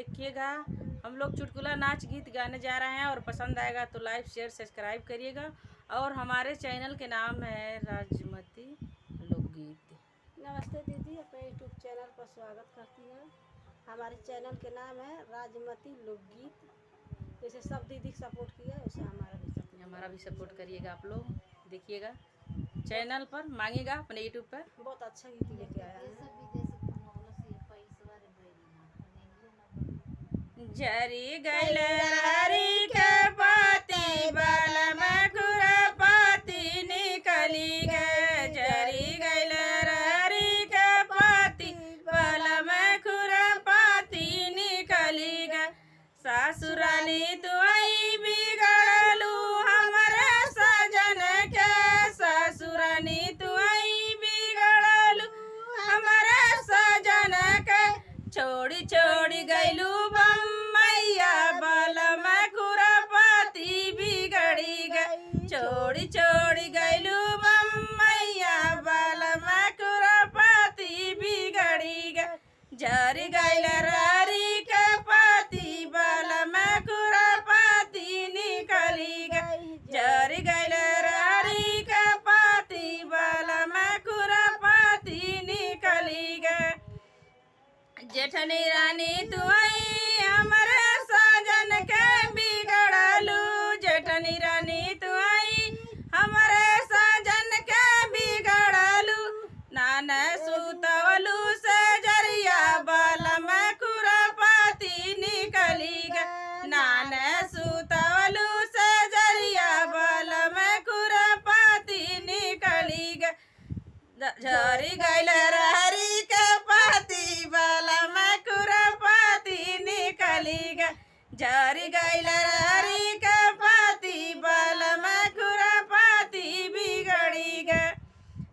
देखिएगा। हम लोग चुटकुला नाच गीत गाने जा रहे हैं और पसंद आएगा तो लाइक शेयर सब्सक्राइब करिएगा। और हमारे चैनल के नाम है राजमती लोकगीत। नमस्ते दीदी, अपने यूट्यूब चैनल पर स्वागत करती हैं। हमारे चैनल के नाम है राजमती लोकगीत। जैसे सब दीदी सपोर्ट किया वैसे हमारा भी सपोर्ट करिएगा। आप लोग देखिएगा चैनल पर, मांगिएगा अपने यूट्यूब पर। बहुत अच्छा गीत लेके आया है। जरी गैल हरी के पाती बाल में खुरपाती निकली गए। जरी गैल हरी के पाती बाल में खुरपाती निकली गए। सासुरानी तुई बिगड़लू हमरे सजन के। ससुरानी तुई बिगड़लू हमरे सजन के। छोड़ी छोड़ी गैलू बम्मैया बाल में खुरपाती बिगड़ी गई। छोड़ी छोड़ी गैलू बम्मैया बाल में खुरपाती बिगड़ी गई। जरी गैल हरी के पाती बाल में खुरपाती निकली गई। जरी गैल हरी के पाती बाल में खुरपाती निकली गई। जेठनी रानी तुई हमरे सजन के बिगड़लू। जेठनी रानी तुई हमरे सजन के बिगड़लू। नान सुतवलू से जरिया बाल में खुरपाती निकली गई। नान सुतवलू से जरिया बाल में खुरपाती निकली गई। झरी गैल हरी के पाती बाल में खुरपाती निकली गई। झरी गैल हरी के पाती बाल में खुरपाती बिगड़ी गई।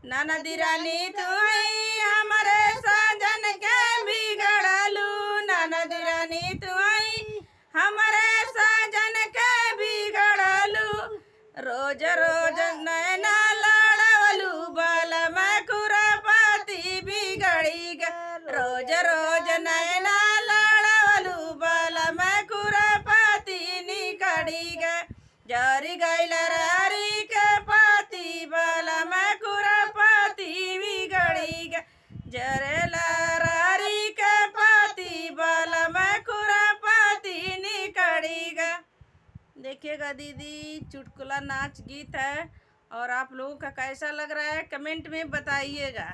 ननदी रानी तुई हमरे सजन के बिगड़लू। ननदी रानी तुई हमरे सजन के बिगड़लू। रोज रोज नैना लड़वलू बाल में खुरपाती बिगड़ी गई। रोज रोज नैना लड़वलू बाल में खुरपाती निकली गई। जरी गैल हरी के पाती बाल में खुरपाती बिगड़ी गई। जरेल हरी के पाती बाल में खुरपाती निकली गई। देखिएगा दीदी, चुटकुला नाच गीत है और आप लोगों का कैसा लग रहा है कमेंट में बताइएगा।